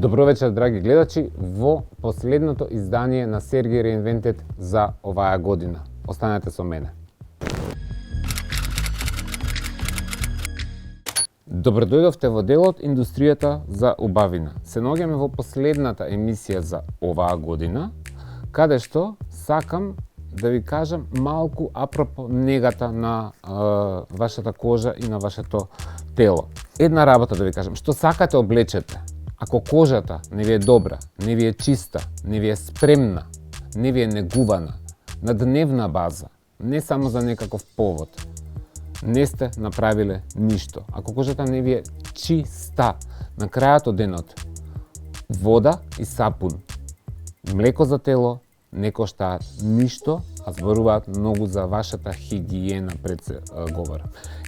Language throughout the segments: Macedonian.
Добро вечер, драги гледачи, во последното издание на Sergey Reinvented за оваа година. Останете со мене. Добро дојдовте во делот Индустријата за убавина. Се наоѓаме во последната емисија за оваа година, каде што сакам да ви кажам малку апропо негата на вашата кожа и на вашето тело. Една работа да ви кажам, што сакате облечете. Ако кожата не ви е добра, не ви е чиста, не ви е спремна, не ви е негувана, на дневна база, не само за некаков повод, не сте направиле ништо. Ако кожата не ви е чиста, на крајот од денот, вода и сапун, млеко за тело, не коштаат ништо, а зборуваат многу за вашата хигиена, пред се говорам.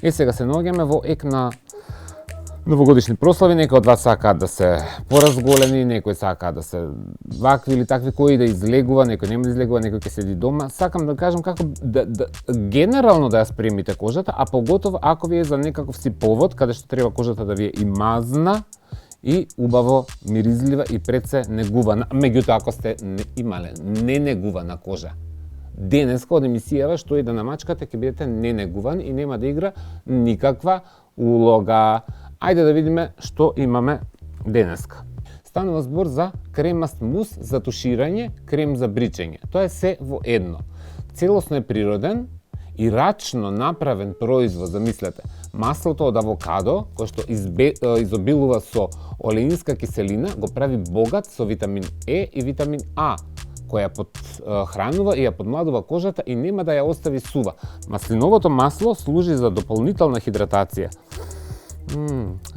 Сега се наоѓаме во ек на новогодишни прослави, некои од вас сакаат да се поразголени, некои сакаат да се вакви или такви, кои да излегува, некои нема да излегува, некои ќе седи дома. Сакам да кажам како генерално да ја спремите кожата, а поготово ако ви е за некаков си повод, каде што треба кожата да ви е и мазна, и убаво миризлива и пред се негувана. Меѓутоа, ако сте имале ненегувана кожа, денеска од емисијава што и да намачкате, ќе бидете ненегуван и нема да игра никаква улога. Ајде да видиме што имаме денеска. Станува збор за кремаст мус за туширање, крем за бричење. Тоа е се во едно. Целосно е природен и рачно направен производ, замислете. Маслото од авокадо, кој што изобилува со олеинска киселина, го прави богат со витамин Е и витамин А, која подхранува и ја подмладува кожата и нема да ја остави сува. Маслиновото масло служи за дополнителна хидратација.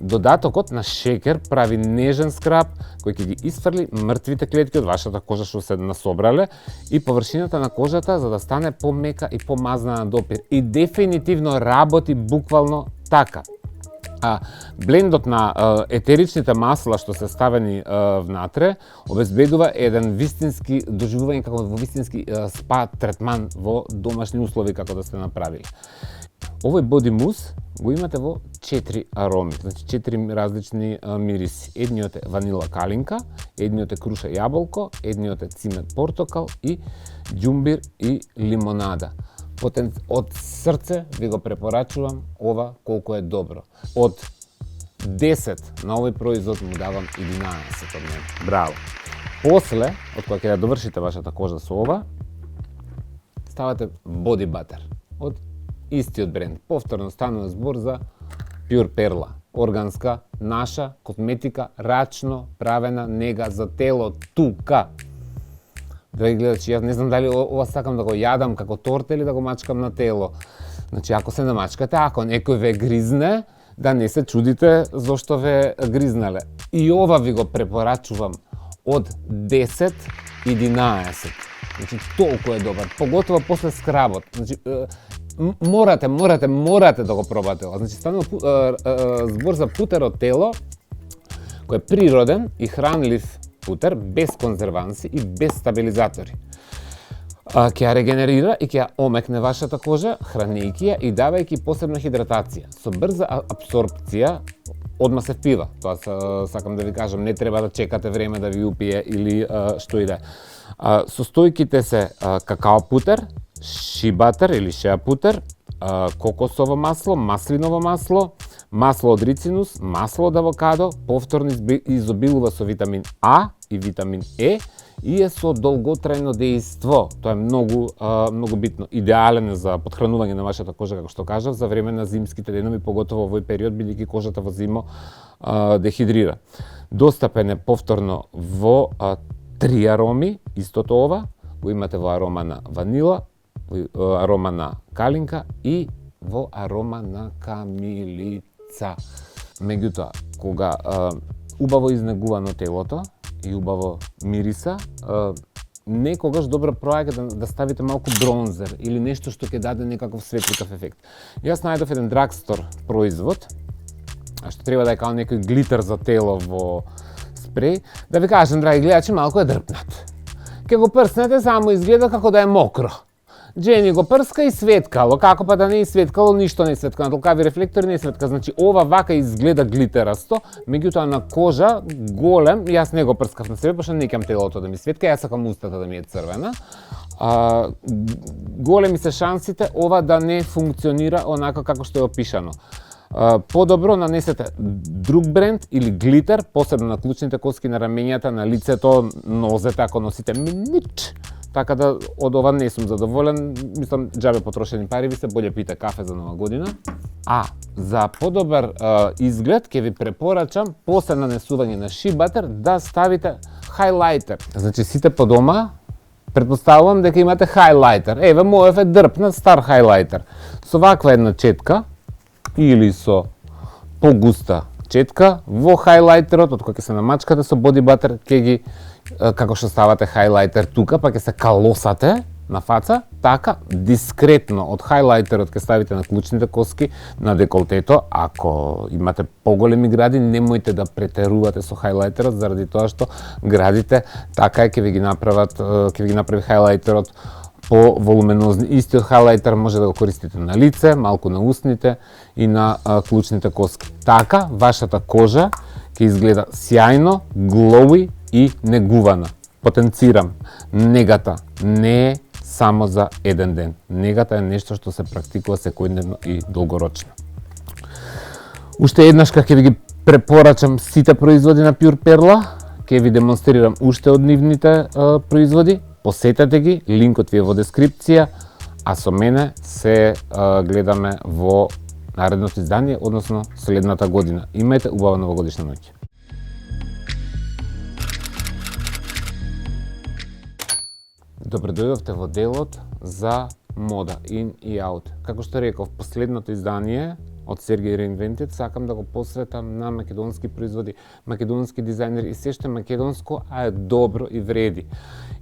Додатокот на шекер прави нежен скраб кој ќе ги isfrли мртвите клетки од вашата кожа што се насобрале и површината на кожата за да стане помека и помазна на допир. И дефинитивно работи буквално така. Блендот на етеричните масла што се ставени внатре обезбедува еден вистински доживување како во вистински спа третман во домашни услови како да сте направили. Овој боди мус го имате во 4 ароми, значи 4 различни мириси. Едниот е ванила калинка, едниот е круша јаболко, едниот е цимет портокал и ѓумбир и лимонада. Од срце ви го препорачувам ова колку е добро. Од 10 на овој производ му давам 11 од мене. Браво! После, од кога ќе ја довршите вашата кожа со ова, ставате боди батер од истиот бренд. Повторно станува збор за Pure Perla, органска, наша косметика, рачно правена нега за тело тука. Драги гледачи, јас не знам дали ова сакам да го јадам како торта или да го мачкам на тело. Значи, ако се намачкате, ако некој ве гризне, да не се чудите зошто ве гризнале. И ова ви го препорачувам од 10-11. Значи, толку е добар. Поготово после скработ. Значи, морате да го пробате ова. Значи, станува збор за путер од тело, кој е природен и хранлив путер, без конзерванси и без стабилизатори. Ќе ја регенерира и ќе ја омекне вашата кожа, хранејќи ја и давајќи посебна хидратација. Со брза абсорбција, одма се впива. Тоа сакам да ви кажам, не треба да чекате време да ви упие или што и да е. Состојките се какао путер, ши батер или шеа путер, кокосово масло, маслиново масло, масло од рицинус, масло од авокадо, повторно изобилува со витамин А и витамин Е и е со долготрајно дејство. Тоа е многу битно. Идеален е за подхранување на вашата кожа, како што кажав, за време на зимските денови, поготово во овој период, бидејќи кожата во зимо дехидрира. Достапен е повторно во 3 ароми, истото ова, го имате во арома на ванила, арома на калинка и во арома на камилица. Меѓутоа, кога убаво изнегувано телото и убаво мириса, некогаш добро проаѓа да ставите малку бронзер или нешто што ќе даде некаков светликав ефект. Јас најдов еден драгстор производ, што треба да е као некој глитер за тело во спреј. Да ви кажам, драги гледачи, малку е дрпнат. Ке го прснете, само изгледа како да е мокро. Джени го прска и светкало, како па да не светкало, ништо не светка, на толкави рефлектори не светка, значи ова вака изгледа глитерасто, меѓутоа на кожа голем, јас не го прскав на себе, пошто не кем телото да ми светка, јас сакам устата да ми е црвена. Големи се шансите ова да не функционира онака како што е опишано. Подобро нанесете друг бренд или глитер, посебно на клучните коски, на рамењата, на лицето, нозете, ако носите минич. Така да од ова не сум задоволен, мислам џабе потрошени пари, ви се боле пите кафе за нова година. За подобар изглед ќе ви препорачам после нанесување на шибатер да ставите хайлайтер. Значи сите по дома претпоставувам дека имате хайлайтер. Еве мојов е дрпнат стар хайлайтер. Со ваква една четка или со погуста четка во хайлайтерот, од кој ќе се намачкате со боди батер, ќе ги како што ставате хайлайтер тука, па ќе се калосате на фаца, така дискретно од хайлайтерот ќе ставите на клучните коски, на деколтето. Ако имате поголеми гради, немојте да претерувате со хайлайтерот, заради тоа што градите така ќе ви ги направи хайлайтерот по волуменозни. Истиот хайлайтер може да го користите на лице, малку на устните и на клучните коски. Така вашата кожа ќе изгледа сјајно, глоуи и негувана. Потенцирам, негата не е само за еден ден. Негата е нешто што се практикува секојдневно и долгорочно. Уште еднаш ќе ви ги препорачам сите производи на Pure Perla, ќе ви демонстрирам уште од нивните производи. Посетете ги, линкот ви е во дескрипција, а со мене се гледаме во наредното издание, односно следната година. Имајте убава новогодишна ноќ. Добре дојдовте во делот за мода, in и out. Како што реков, последното издание од Сергеј Reinvented сакам да го посветам на македонски производи, македонски дизајнери и се што е македонско, а е добро и вреди.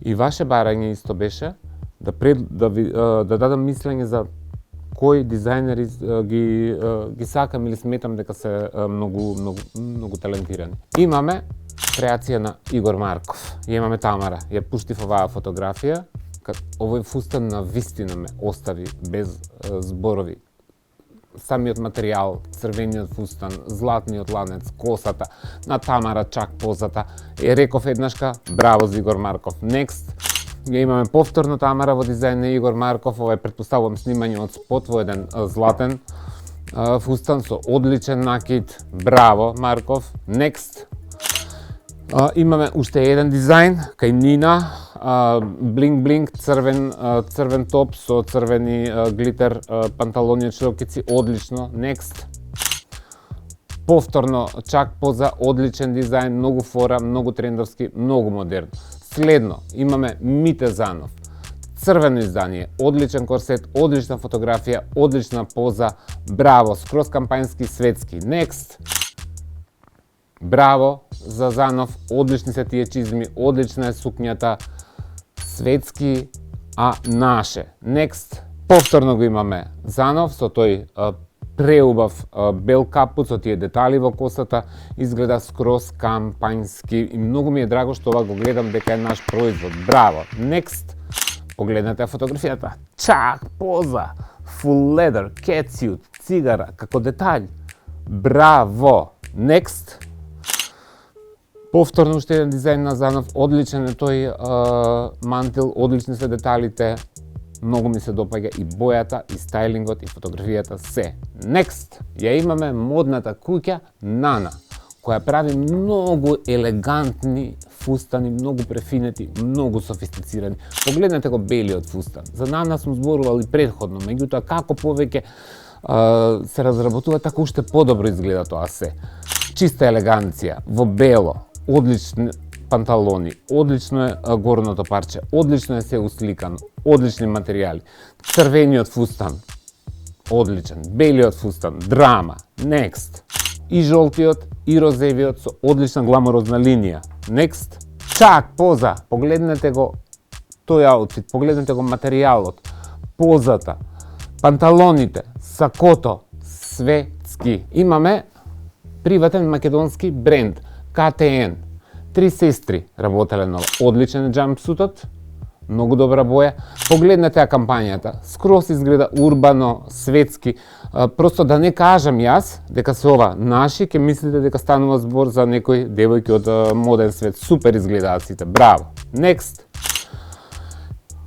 И ваше барање исто беше да дадам мислење за кои дизајнери ги сакам или сметам дека се многу талентирани. Имаме креација на Игор Марков. Имаме Тамара. Ја пуштив оваа фотографија. Овој фустан на вистина ме остави без зборови. Самиот материјал, црвениот фустан, златниот ланец, косата, на Тамара чак позата. Реков еднашка, браво за Игор Марков. Next, ја имаме повторно Тамара во дизајн на Игор Марков. Ова е, претпоставувам, снимање од спот во еден златен фустан со одличен накид. Браво, Марков. Next, имаме уште еден дизајн кај Нина, блинг црвен топ со црвени глитер панталони од широкици, одлично. Next. Повторно чак поза, одличен дизајн, многу фора, многу трендовски, многу модерно. Следно имаме Мите Занов. Црвено издание, одличен корсет, одлична фотографија, одлична поза. Браво, скроз кампањски, светски. Next. Браво за Занов, одлични се тие чизми, одлична е сукњата, светски, а наше. Next, повторно го имаме Занов со тој преубав бел капут со тие детали во косата, изгледа скроз кампањски и многу ми е драго што ова го гледам дека е наш производ. Браво. Next, погледнете фотографијата. Чак поза, full leather, catsuit, цигара како детаљ. Браво. Next. Повторно уште еден дизајн на Занов, одличен е тој мантил, одлични се деталите, многу ми се допаѓа и бојата, и стајлингот, и фотографијата, се. Next, ја имаме модната куќа Нана, која прави многу елегантни фустани, многу префинети, многу софистицирани. Погледнете го белиот фустан. За Нана сум зборувал и претходно, меѓутоа како повеќе се разработува, така уште подобро изгледа тоа се. Чиста елеганција, во бело, одлични панталони, одлично е горното парче, одлично е се усликано, одлични материјали. Црвениот фустан, одличен. Белиот фустан, драма. Next. И жолтиот, и розевиот со одлична гламурозна линија. Next. Чак поза, погледнете го тој аутфит, погледнете го материјалот, позата, панталоните, сакото, светски. Имаме приватен македонски бренд, КТН. Три сестри работеле на одличен е джампсутот, многу добра боја. Погледнете ја кампањата, скрос изгледа урбано, светски. Просто да не кажам јас дека се ова наши, ќе мислите дека станува збор за некои девојки од моден свет. Супер изгледаат сите, браво. Next.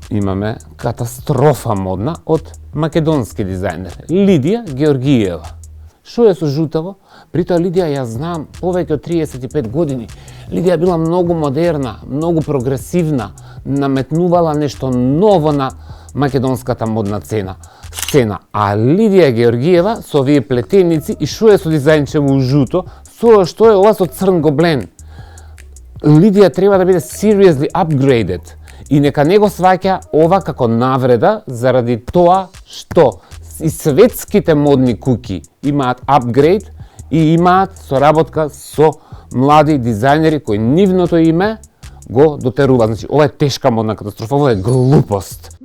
Имаме катастрофа модна од македонски дизајнер, Лидија Георгиева. Шо е со жутаво? Притоа Лидија ја знам повеќе од 35 години. Лидија била многу модерна, многу прогресивна, наметнувала нешто ново на македонската модна сцена. А Лидија Георгиева со овие плетеници и шо е со дизајнчево жуто, што е ова со црн гоблен. Лидија треба да биде seriously upgraded и нека не го сваќа ова како навреда заради тоа што и светските модни куки имаат апгрейд и имаат соработка со млади дизајнери кои нивното име го дотерува. Значи, ова е тешка модна катастрофа, ова е глупост.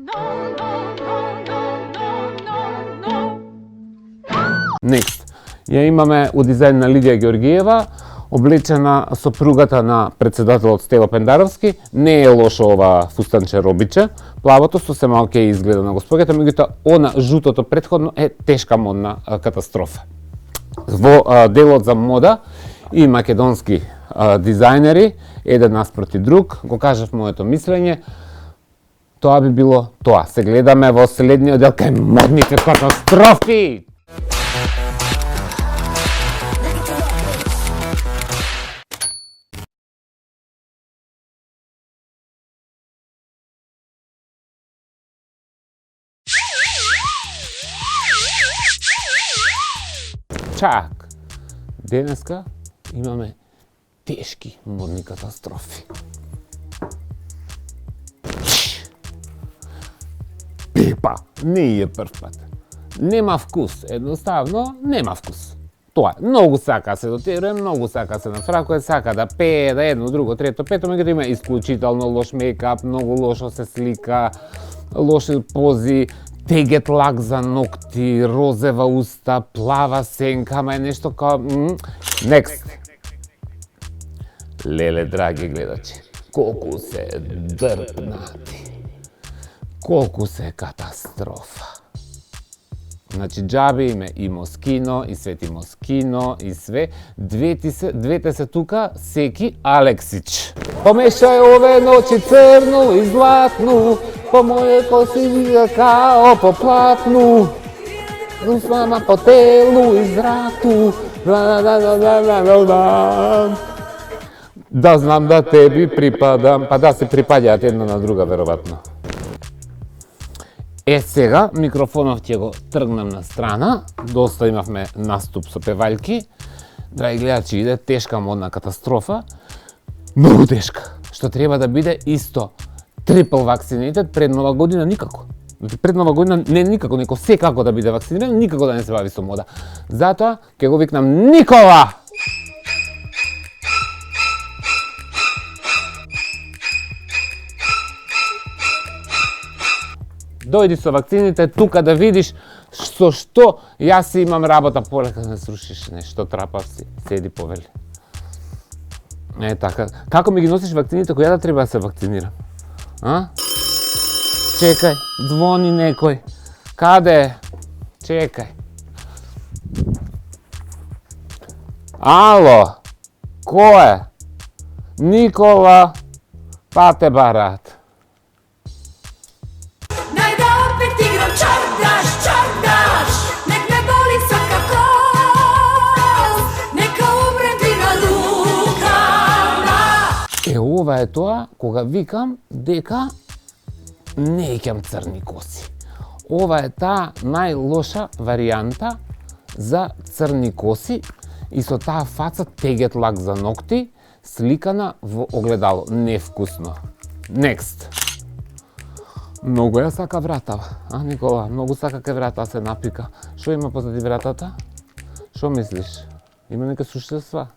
Next. Ја имаме у дизајн на Лидија Георгиева, облечена сопругата на председателот Стево Пендаровски. Не е лошо ова фустанче робиче. Плавото сосема окей изгледа на госпоѓата, меѓутоа она жутото претходно е тешка модна катастрофа. Во делот за мода и македонски дизајнери, еден наспроти друг, го кажав моето мислење, тоа би било тоа. Се гледаме во следниот дел кај модните катастрофи! Чак! Денеска имаме тешки модни катастрофи. Пепа не е прв пат. Нема вкус, едноставно нема вкус. Тоа е, многу сака се дотеруе, многу сака се нафракува, сака да пее, да едно, друго, трето, пето, меѓутоа има исклучително лош мејкап, многу лошо се слика, лоши пози, тегет лак за ногти, розева уста, плава сенка, ама е нешто као... Next. Леле, драги гледачи, колку се дрпнати, колку се катастрофа. Значи, џаби име и Москино, и Свети Москино, и све. Двете се тука, Секи Алексич. Помешај ове ночи црну и златну, по моје коси вида као по платну. Слама по телу и зраку. Да знам да теби припадам, па да се припаѓаат една на друга, веројатно. Сега микрофонов ќе го тргнам на страна, доста имавме наступ со певаljки. Драги гледачи, иде тешка модна катастрофа, многу тешка, што треба да биде исто трипл вакцинитет пред нова година никако. Пред нова година не никако, неко секако да биде вакциниран, никако да не се бави со мода. Затоа ќе го викнам Никола! Дојди со вакцините тука да видиш со што јас имам работа, полека да не срушиш нешто трапав си, седи повели. Така, како ми ги носиш вакцините, која да треба да се вакцинирам? А? Чекај, звони некој. Каде е? Чекај. Ало, кој е? Никола, па те барат. Ова е тоа кога викам дека не икам црни коси. Ова е таа најлоша варијанта за црни коси и со таа фаца тегет лак за ногти, сликана во огледало. Невкусно. Next. Многу ја сака вратава. Никола, многу сака кај врата се напика. Шо има позади вратата? Шо мислиш? Има нека суштества?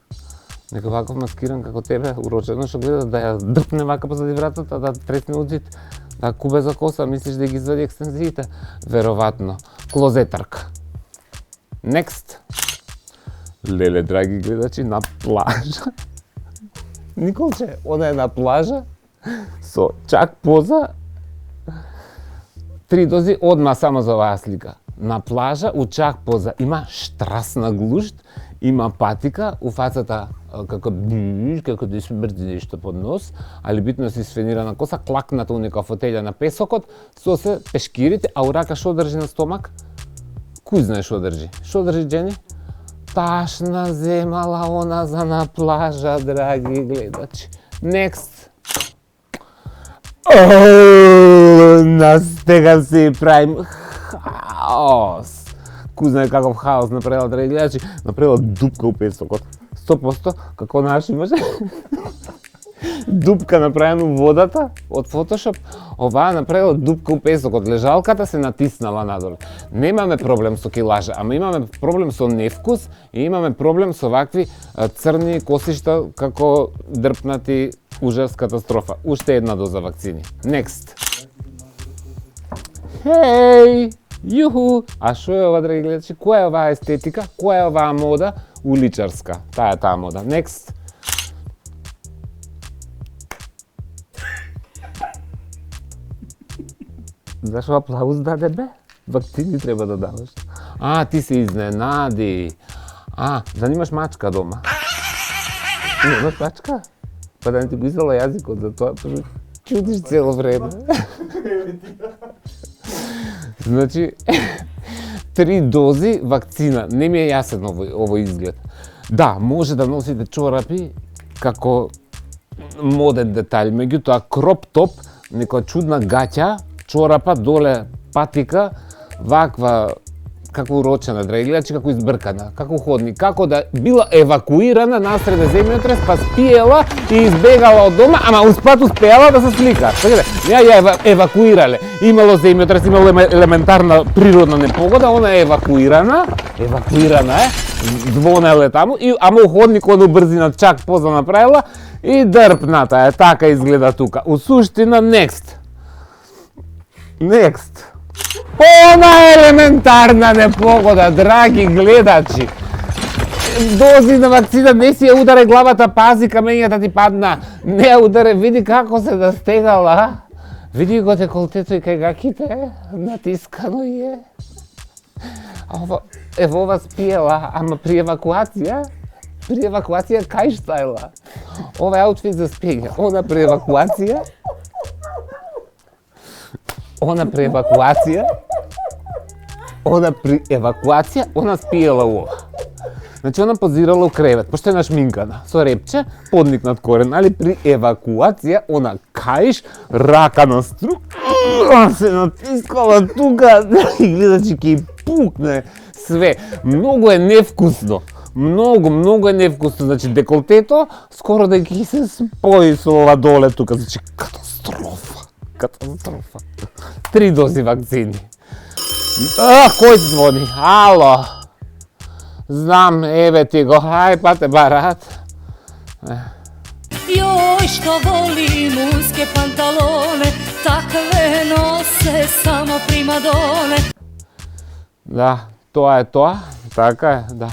Нека ваков маскиран како тебе, урочено што гледа да ја дрпне вака позади вратата, да тресне од да кубе за коса, мислиш да ги извади екстензиите? Веројатно. Клозетарка. Next. Леле, драги гледачи, на плажа. Николче, она е на плажа, со чак поза 3 дози одма само за оваа слика. На плажа, у чак поза, има штрасна глушт, има патика, у фацата како да смрди нешто под нос, али битно си сфенирана коса, клакната у нека фотелја на песокот, со се пешкирите, а у рака шо држи на стомак? Кој знае шо држи? Шо држи, Джени? Ташна земала она за на плажа, драги гледачи. Next. Настега се правим хаос. Кој знае каков хаос направила, драги гледачи, направила дупка у песокот. 100% како наши може. Дупка направена у водата од Photoshop, оваа направила дупка у песокот, лежалката се натиснала надолу. Немаме проблем со килажа, ама имаме проблем со невкус и имаме проблем со вакви црни косишта како дрпнати, ужас, катастрофа. Уште една доза вакцини. Next. Хеј! Јуху! А шо е ова, драги гледачи? Која е оваа естетика? Која е оваа мода? Уличарска. Таа е таа мода. Next. Зашо аплауз даде бе? Вакцини треба да даваш. Ти се изненади. Да немаш мачка дома. Немаш мачка? Па да не ти го изела јазикот за тоа, чудиш цело време. Значи, 3 дози вакцина. Не ми е јасен овој изглед. Да, може да носите чорапи како моден детаљ, меѓутоа кроп топ, некоја чудна гаќа, чорапа, доле патика, ваква како урочена, драги гледачи, како избркана, како ходник, како да била евакуирана насреде земјотрес, па спиела и избегала од дома, ама успеала да се слика. Така ја евакуирале. Имало земјотрес, имало елементарна природна непогода, она е евакуирана е, звонеле таму, ама у ходникот брзина чак поза направила и дрпната е, така изгледа тука. У суштина, next. Она елементарна непогода, драги гледачи. Дози на вакцина, не си ја ударе главата, пази камењата ти падна. Не ја ударе, види како се настегала. Види го деколтето и кај гаките, натискано е. Ево ова спиела, ама при евакуација кај штајла. Ова е аутфит за спиење, она при евакуација, она спиела ова. Значи, она позирала у кревет, пошто е нашминкана, со репче, подникнат корен, али при евакуација, она каиш, рака на стру, се натискала тука, и гледачи ке пукне све. Многу е невкусно. Многу е невкусно. Значи, деколтето, скоро да ги се спои со ова доле тука. Значи, катастрофа. 3 дози вакцини. Кој звони? Ало? Знам, еве ти го, па те барат. Joj, što volim uske pantalone, takve nose samo primadone. Да, тоа е тоа, така е, да.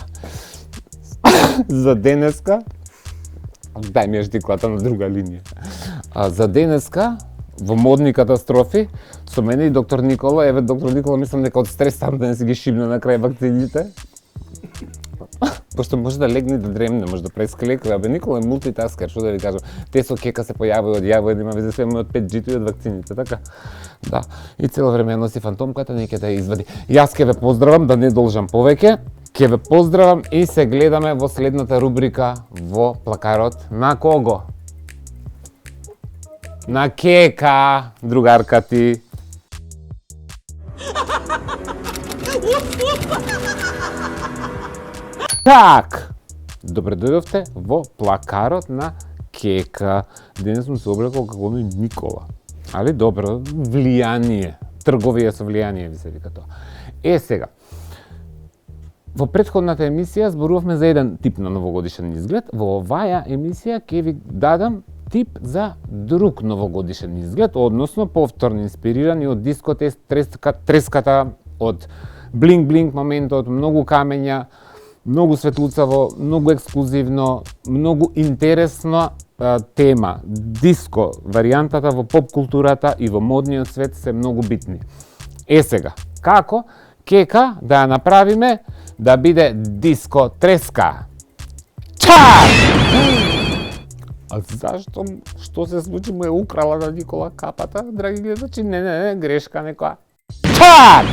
За денеска, дај ми артиклата на друга линија. За денеска, во модни катастрофи, со мене и доктор Никола, еве доктор Никола, мислам дека од стрес сам да не си ги шибне на крај вакцините. Пошто може да легне да дремне, може да пресклекне, абе Никола е мултитаскер, што да ви кажам. Те со кека се појавува од јавој, нема везе све од 5G-то и од вакцините, така? Да, и цело време носи фантомката, неќе да ја извади. Јас ке ве поздравам, да не должам повеќе, ке ве поздравам и се гледаме во следната рубрика во плакарот. На кого? На Кека, другарка ти. Так, добре дојдовте во плакарот на Кека. Денес сум се облекол како оној Никола. Али добро, влијание. Трговија со влијание, ви се вика тоа. Сега, во претходната емисија зборувавме за еден тип на новогодишен изглед. Во оваа емисија ќе ви дадам тип за друг новогодишен изглед, односно повторно инспирирани од треската, од блинк-блинк моментот, многу камења, многу светлуцаво, многу ексклузивно, многу интересна тема. Диско, варијантата во поп културата и во модниот свет се многу битни. Сега, како кека да ја направиме да биде диско треска? Чак! А зашто? Што се случи? Му е украла на Никола капата, драги гледачи? Не, грешка некоја. Чак!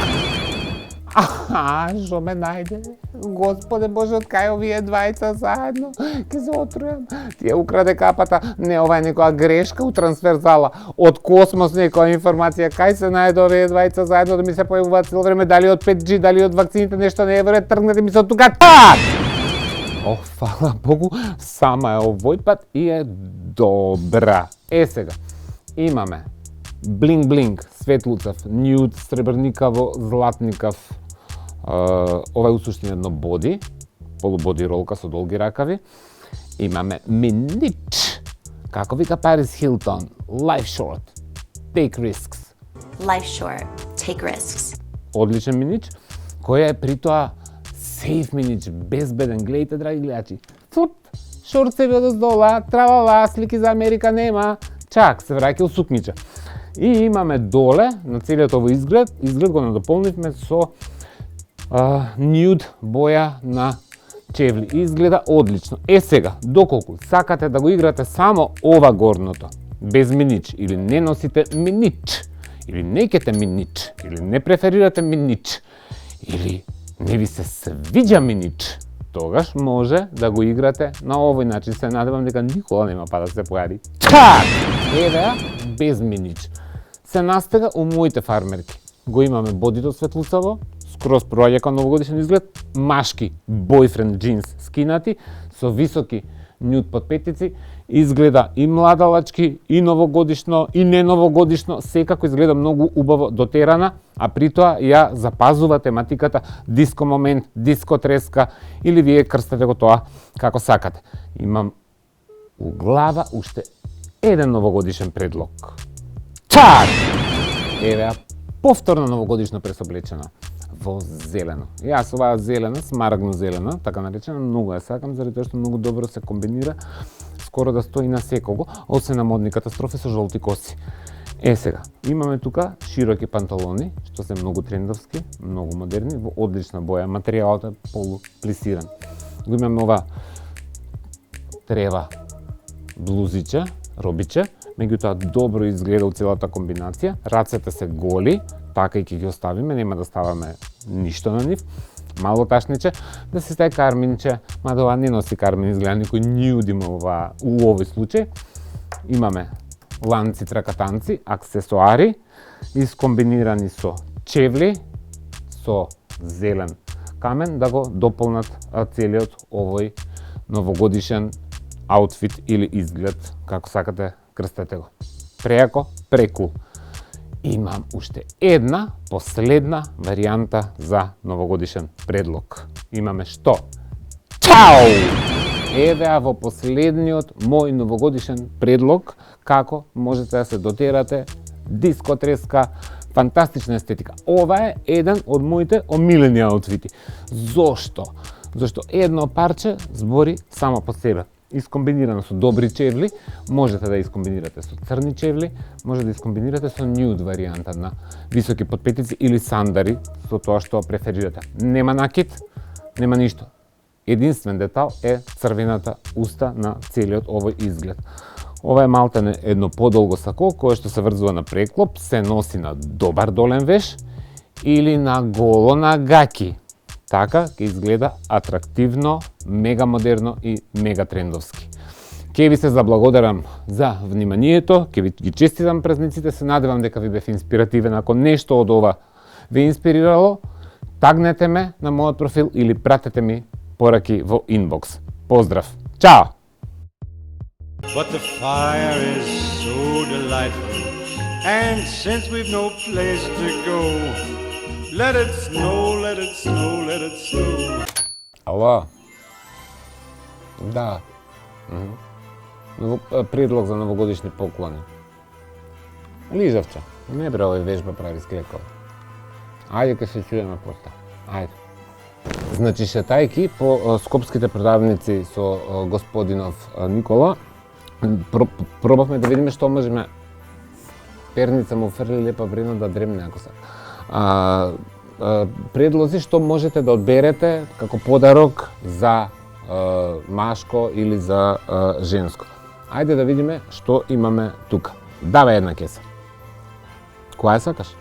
Што ме најде? Господе Боже, од кај овие двајца заедно? Ке се отрујам. Тие украде капата. Не, ова е некоја грешка у трансферзала. Од космос некоја информација. Кај се најде овие двајца заедно да ми се појавуваат цело време, дали од 5G, дали од вакцините, нешто не е веројатно, тргнете ми се од тука. Так! Фала Богу, сама е овој пат и е добра. Сега, имаме блинг-блинг, светлуцав, нюд, сребрникаво, златникав, ова е усуштина едно боди, полубоди ролка со долги ракави. Имаме минич, како вика Парис Хилтон, life short, take risks. Life short, take risks. Одличен минич, кој е при тоа сейф минич, безбеден. Гледайте, драги гледачи. Фут, шорцеви од оздола, тралала, слики за Америка нема. Чак, се враќа у сукниче. И имаме доле, на целиот овој изглед го надополнивме со нюд боја на чевли. Изгледа одлично. Сега, доколку сакате да го играте само ова горното, без минич, или не носите минич, или не кете минич, или не преферирате минич, или не ви се свиѓа минич, тогаш може да го играте на овој начин. Се надевам дека никола нема па да се појави. Чак! Еве без минич. Се настега у моите фармерки. Го имаме бодито светлуцаво, скроз проаѓа као новогодишен изглед, машки бойфренд джинс скинати, со високи нюд подпетици, изгледа и младалачки, и новогодишно, и не новогодишно, секако изгледа многу убаво дотерана, а при тоа ја запазува тематиката диско момент, диско треска, или вие крстете го тоа како сакате. Имам у глава уште еден новогодишен предлог. Чак! Еве повторно новогодишно пресоблечена во зелено. Јас оваа зелена, смарагно зелена, така наречена, многу ја сакам, заради тоа што многу добро се комбинира, скоро да стои на секого, освен на модни катастрофи со жолти коси. Сега, имаме тука широки панталони, што се многу трендовски, многу модерни, во одлична боја, материјалот е полуплисиран. Го имаме ова трева блузиче, робиче, меѓутоа добро изгледа у целата комбинација, рацете се голи, така и ќе ги оставиме, нема да ставаме ништо на нив. Мало ташниче, да се стај карминче, мада ова не носи кармин, изгледа никој нюд има у овој случај. Имаме ланци, тракатанци, аксесуари, искомбинирани со чевли, со зелен камен, да го дополнат целиот овој новогодишен аутфит или изглед, како сакате крстете го. Преако, прекул. Имам уште една последна варијанта за новогодишен предлог. Имаме што? Чао! Еве во последниот мој новогодишен предлог како можете да се дотерате диско треска, фантастична естетика. Ова е еден од моите омилени аутфити. Зошто? Зашто едно парче збори само по себе. Искомбинирано со добри чевли, можете да искомбинирате со црни чевли, може да искомбинирате со нюд варијанта на високи подпетици или сандари, со тоа што преферирате. Нема накид, нема ништо. Единствен детал е црвената уста на целиот овој изглед. Ова е малтене едно подолго сако, кое што се врзува на преклоп, се носи на добар долен веш или на голо на гаки. Така ќе изгледа атрактивно, мега модерно и мега трендовски. Ке ви се заблагодарам за вниманието, ке ви ги честитам празниците, се надевам дека ви бев инспиративен. Ако нешто од ова ви инспирирало, тагнете ме на мојот профил или пратете ми пораки во инбокс. Поздрав! Чао! But the fire is so delightful, and since we've no place to go, let it snow, let it snow, let it snow. Ало? Да. Предлог за новогодишни поклони. Лизавче, не бре овој вежба прави склекова. Ајде ке се чуеме после. Ајде. Значи, шетајки по скопските продавници со господинов Никола, пробавме да видиме што можеме. Перница му фрли лепа брина да дремне ако се. предлози што можете да одберете како подарок за машко или за женско. Ајде да видиме што имаме тука. Давај една кеса. Која сакаш?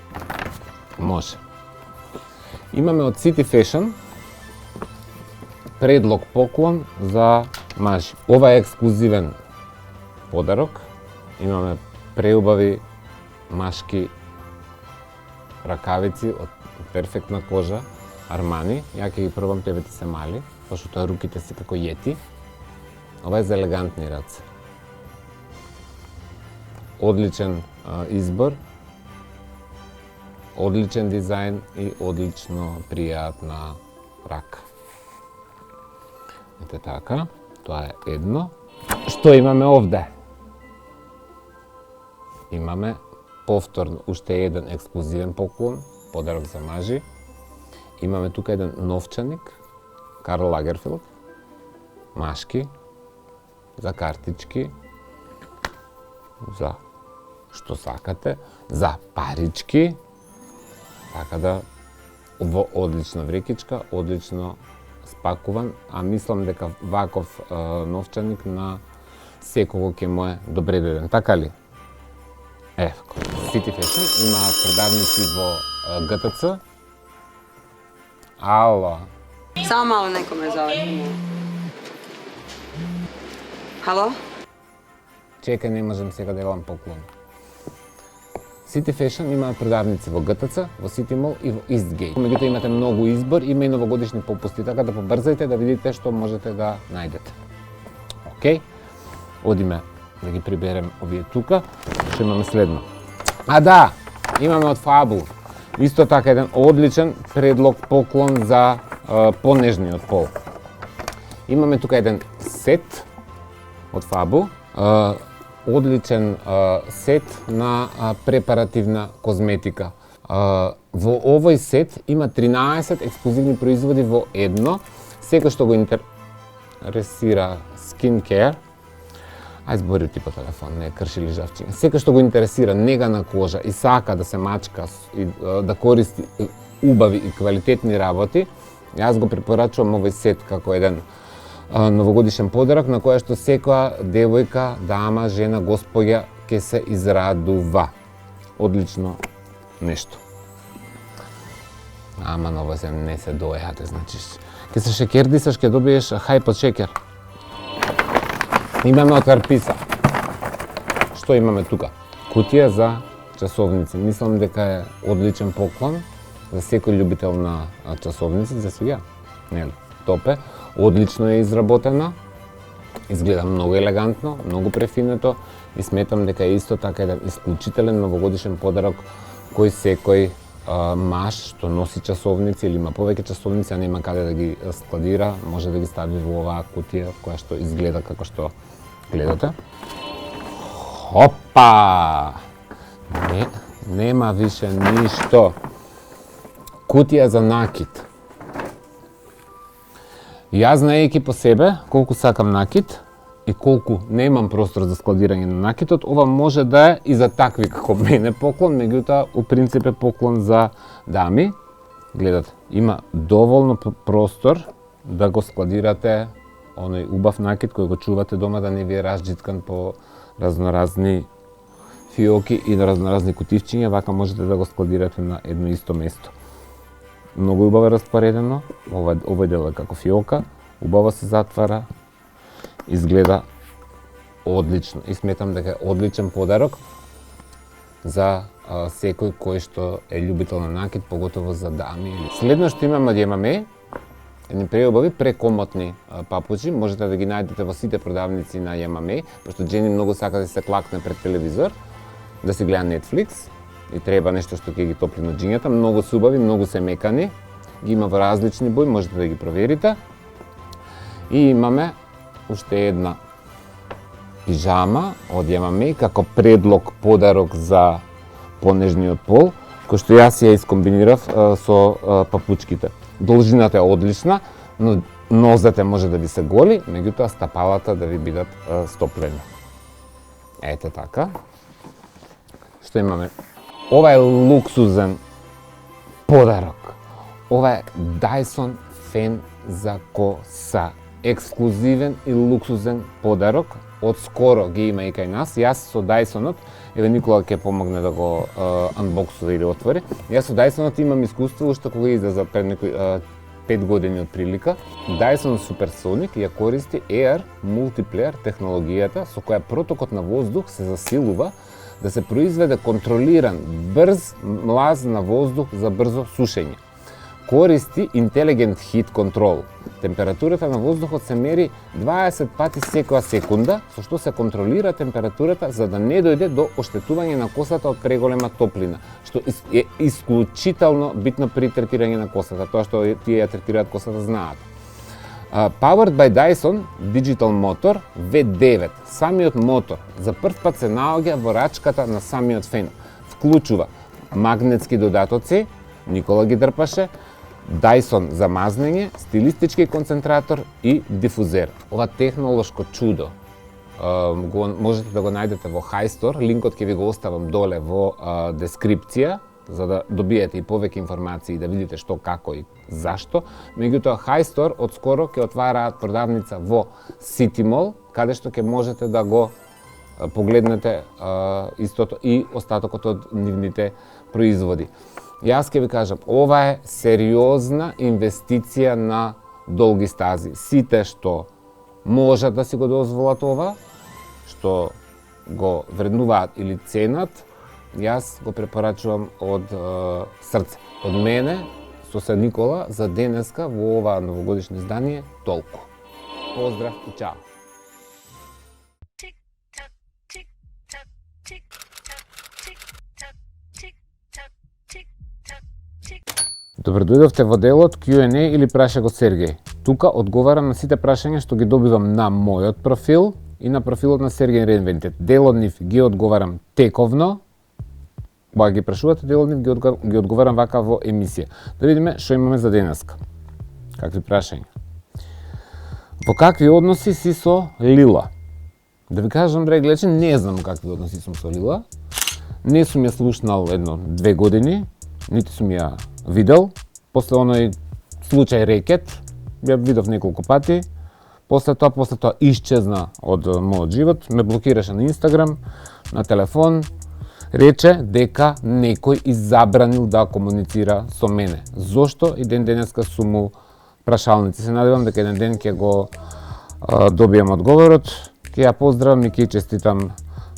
Може. Имаме од City Fashion предлог поклон за мажи. Ова е ексклузивен подарок. Имаме преубави машки ракавици од перфектна кожа, Армани. Ја ќе ги пробам, тебе ти се мали, пошто тоа руките се како јети. Ова е за елегантни раце. Одличен избор, одличен дизајн и одлично пријатна рака. Ете така, тоа е едно. Што имаме овде? Имаме повторно уште еден ексклузивен поклон, подарок за мажи. Имаме тука еден новчаник, Карл Лагерфелд, машки, за картички, за што сакате, за парички, така да во одлична врекичка, одлично спакуван, а мислам дека ваков новчаник на секого ќе му е добредеден, така ли? Ево, City Fashion има продавници во ГТЦ. Ало. Само мало некој ме зове. Хало? Чекај, не можам сега да јавам поклон. City Fashion има продавници во ГТЦ, во City Mall и во Eastgate. Меѓутоа имате многу избор, има и новогодишни попусти, така да побрзајте да видите што можете да најдете. Океј? Одиме да ги приберем овие тука. Што имаме следно? А да, имаме од Fabu. Исто така еден одличен предлог поклон за понежниот пол. Имаме тука еден сет од Fabu. Одличен сет на препаративна козметика. Во овој сет има 13 ексклузивни производи во едно. Секој што го интересира skincare, ај збори ти по телефон, не крши лижавчиња. Секој што го интересира нега на кожа и сака да се мачка и да користи убави и квалитетни работи, јас го препорачувам овој сет како еден новогодишен подарок на која што секоја девојка, дама, жена, госпоѓа ќе се израдува. Одлично нешто. Ама ново се не се дојате, значи ќе се шекердисаш, ќе добиеш хајп од шекер. Имаме од Карписа. Што имаме тука? Кутија за часовници. Мислам дека е одличен поклон за секој љубител на часовници, за сега. Нели? Топе. Одлично е изработена. Изгледа многу елегантно, многу префинето и сметам дека е исто така еден исклучителен новогодишен подарок кој секој маж што носи часовници или има повеќе часовници, а нема каде да ги складира, може да ги стави во оваа кутија која што изгледа како што гледате. Хопа! Нема више ништо. Кутија за накид. Јас знаејќи по себе колку сакам накид и колку немам простор за складирање на накидот, ова може да е и за такви како мене поклон, меѓутоа у принцип е поклон за дами. Гледате, има доволно простор да го складирате оној убав накид кој го чувате дома, да не ви е разџиткан по разноразни фиоки и на разноразни кутивчиња, вака можете да го складирате на едно исто место. Многу убаво распоредено, овој дел е како фиока, убаво се затвара, изгледа одлично и сметам дека е одличен подарок за секој кој што е љубител на накид, поготово за дами. Следно што имаме од Јемаме, едни преубави, прекомотни папучи, можете да ги најдете во сите продавници на Јемаме, пошто Джени многу сака да се клакне пред телевизор, да си гледа Netflix и треба нешто што ќе ги топли ноџињата. Многу се убави, многу се мекани, ги има во различни бои, можете да ги проверите. И имаме уште една пижама од Јемаме како предлог подарок за понежниот пол, кој што јас ја искомбинирав со папучките. Должината е одлична, но нозете може да ви се голи, меѓутоа стапалата да ви бидат стоплени. Ете така. Што имаме? Ова е луксузен подарок. Ова е Dyson фен за коса. Ексклузивен и луксузен подарок. Од скоро ги има и кај нас. Јас со Dyson-от, еве Никола ќе помогне да го анбоксува или отвори. Јас со Dyson-от имам искуство уште кога излеза пред некои 5 години од прилика. Dyson Supersonic ја користи Air Multiplayer технологијата со која протокот на воздух се засилува да се произведе контролиран, брз млаз на воздух за брзо сушење. Користи Intelligent Heat Control. Температурата на воздухот се мери 20 пати секоја секунда, со што се контролира температурата за да не дојде до оштетување на косата од преголема топлина, што е исклучително битно при третирање на косата, тоа што тие ја третираат косата знаат. Powered by Dyson Digital Motor V9. Самиот мотор за прв пат се наоѓа во рачката на самиот фен. Вклучува магнетски додатоци, Никола ги дрпаше, Dyson за мазнење, стилистички концентратор и дифузер. Ова технолошко чудо можете да го најдете во HiStore, линкот ќе ви го оставам доле во дескрипција, за да добиете и повеќе информации, да видите што, како и зашто. Меѓутоа, HiStore одскоро ќе отвараат продавница во City Mall, каде што ќе можете да го погледнете истото и остатокот од нивните производи. Јас ќе ви кажам, ова е сериозна инвестиција на долги стази. Сите што можат да си го дозволат ова, што го вреднуваат или ценат, јас го препорачувам од срце. Од мене, со се Никола, за денеска во ова новогодишно издание толку. Поздрав и чао! Добро дојдовте во делот Q&A или праша го Сергеј. Тука одговарам на сите прашања што ги добивам на мојот профил и на профилот на Сергеј Reinvented. Дел од нив ги одговарам тековно, кога ги прашувате, дел од нив ги одговарам вака во емисија. Да видиме што имаме за денеска. Какви прашања? Во какви односи си со Лила? Да ви кажам, драги гледачи, не знам какви односи сум со Лила. Не сум ја слушнал 1-2 години, нити сум ја видел. После оној случај рекет, ја видов неколку пати. После тоа исчезна од мојот живот, ме блокираше на Инстаграм, на телефон. Рече дека некој изабранил да комуницира со мене. Зошто? И ден денеска сум му прашалници. Се надевам дека еден ден ќе го добијам одговорот, ќе ја поздравам и ќе честитам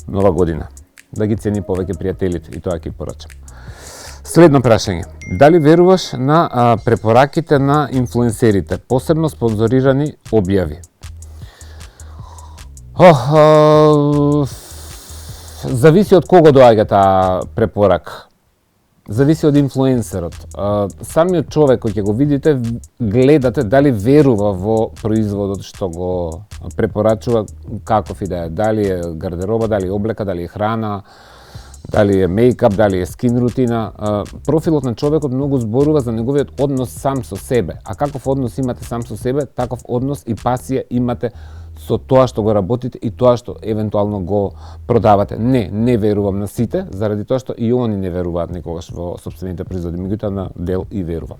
нова година. Да ги цени повеќе пријателите и тоа ќе порачам. Следно прашање. Дали веруваш на препораките на инфлуенсерите, посебно спонзорирани објави? Зависи од кого доаѓа таа препорака. Зависи од инфлуенсерот. Самиот човек кој ќе го видите, гледате дали верува во производот што го препорачува, каков и да е. Дали е гардероба, дали е облека, дали е храна, дали е мејкап, дали е скин рутина. Профилот на човекот многу зборува за неговиот однос сам со себе. А каков однос имате сам со себе, таков однос и пасија имате со тоа што го работите и тоа што евентуално го продавате. Не верувам на сите, заради тоа што и они не веруваат никогаш во сопствените производи, меѓутоа на дел и верувам.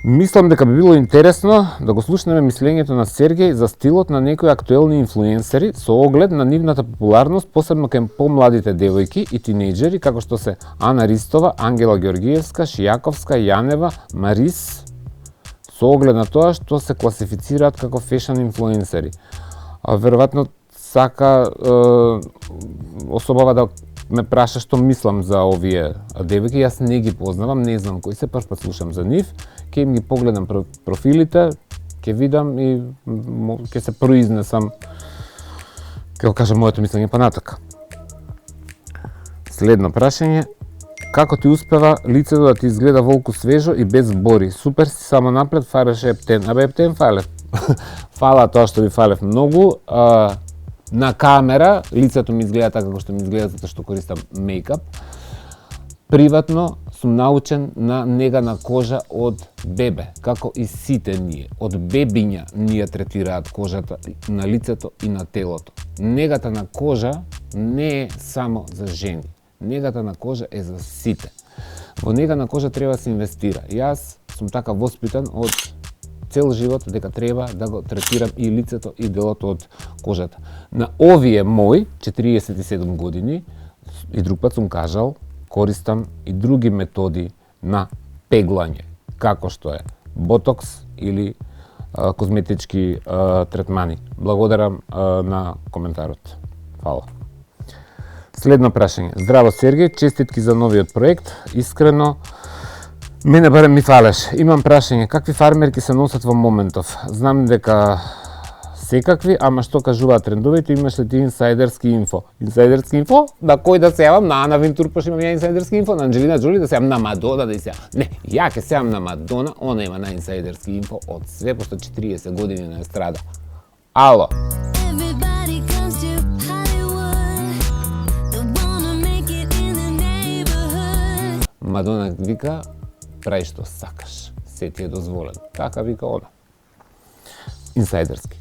Мислам дека би било интересно да го слушнеме мислењето на Сергеј за стилот на некои актуелни инфлуенсери со оглед на нивната популарност, посебно кај помладите девојки и тинејџери, како што се Ана Ристова, Ангела Ѓоргиевска, Шијаковска, Јанева, Марис, со оглед на тоа што се класифицираат како фешн инфлуенсери. Веројатно сака особава да ме праша што мислам за овие девојки. Јас не ги познавам, не знам кои се, прв пат слушам за нив. Ќе им ги погледам профилите, ќе видам и ќе се произнесам, ќе го кажам моето мислење понатака. Следно прашање. Како ти успева лицето да ти изгледа волку свежо и без бори? Супер си, само напред, фараше Ептен. Абе, Ептен фалев. Фала тоа што ви фалев многу. На камера лицето ми изгледа така како што ми изгледа затоа што користам мејкап. Приватно сум научен на нега на кожа од бебе, како и сите ние. Од бебиња ние третираат кожата на лицето и на телото. Негата на кожа не е само за жени. Негата на кожа е за сите. Во нега на кожа треба да се инвестира. Јас сум така воспитан од цел живот дека треба да го третирам и лицето и делото од кожата. На овие мои 47 години, и друг пат сум кажал, користам и други методи на пеглање, како што е ботокс или козметички третмани. Благодарам на коментарот. Фала. Следно прашање. Здраво, Сергеј, честитки за новиот проект. Искрено, мене барем ми фалеш. Имам прашање, какви фармерки се носат во моментов? Знам дека секакви, ама што кажуваат трендовите, имаш ли ти инсайдерски инфо? Инсайдерски инфо? На кој да се јавам? На Ана Винтурпош имам ја инсайдерски инфо, на Анджелина Джоли да се јавам, на Мадона да се јавам. Не, ја ќе се јавам на Мадона, она има на инсайдерски инфо од све, пошто 40 години на естрада. Ало. Everybody comes to Hollywood. They wanna make it in the neighborhood. Мадона вика, прави што сакаш, се ти е дозволено. Така вика она. Инсайдерски.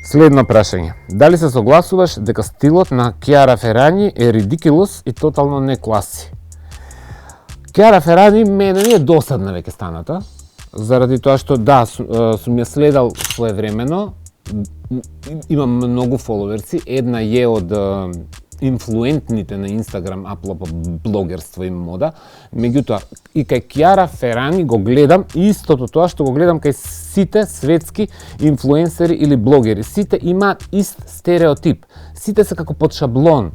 Следно прашање. Дали се согласуваш дека стилот на Киара Ферани е ридикулус и тотално не класи? Киара Ферани мене ми е досадна веќе станата, заради тоа што да, сум ја следал своевремено, имам многу фоловерци, една е од инфлуентните на Инстаграм аплопа блогерство и мода, меѓутоа и кај Киара Ферани го гледам истото тоа што го гледам кај сите светски инфлуенсери или блогери. Сите имаат ист стереотип, сите се како под шаблон.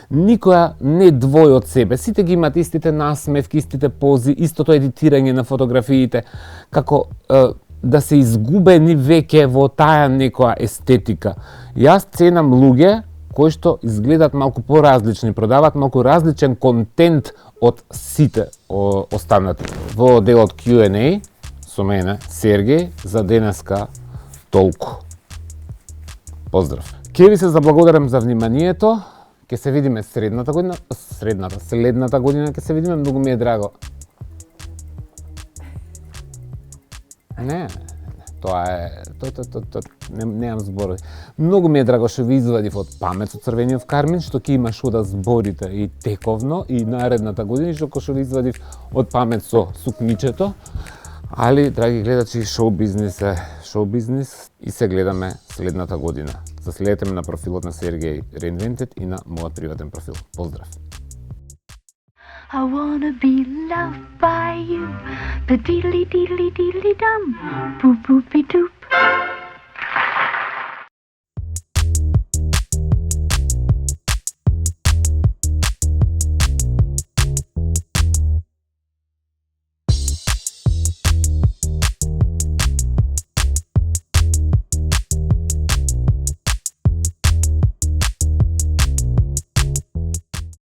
Никоја не двој од себе, сите ги имаат истите насмевки, истите пози, истото едитирање на фотографиите, како да се изгубени веќе во таа некоја естетика. Јас ценам луѓе кои што изгледаат малку поразлични, продаваат малку различен контент од сите останати. Во делот Q&A со мене, Сергеј, за денеска толку. Поздрав. Ке ви се заблагодарам за вниманието. Ке се видиме следната година ќе се видиме, многу ми е драго. Не, тоа е, немам зборови. Многу ми е драго што ви извадив од памет со црвениот кармин, што ќе имаш да зборите и тековно и наредната година, што ви извадив од памет со сукничето. Али, драги гледачи, шоу бизнис е шоу бизнис и се гледаме следната година. Заследете ме на профилот на Сергеј Reinvented и на мојот приватен профил. Поздрав! I wanna be loved by you. Ba-diddly-diddly-diddly-dum. Boop-boop-be-doop.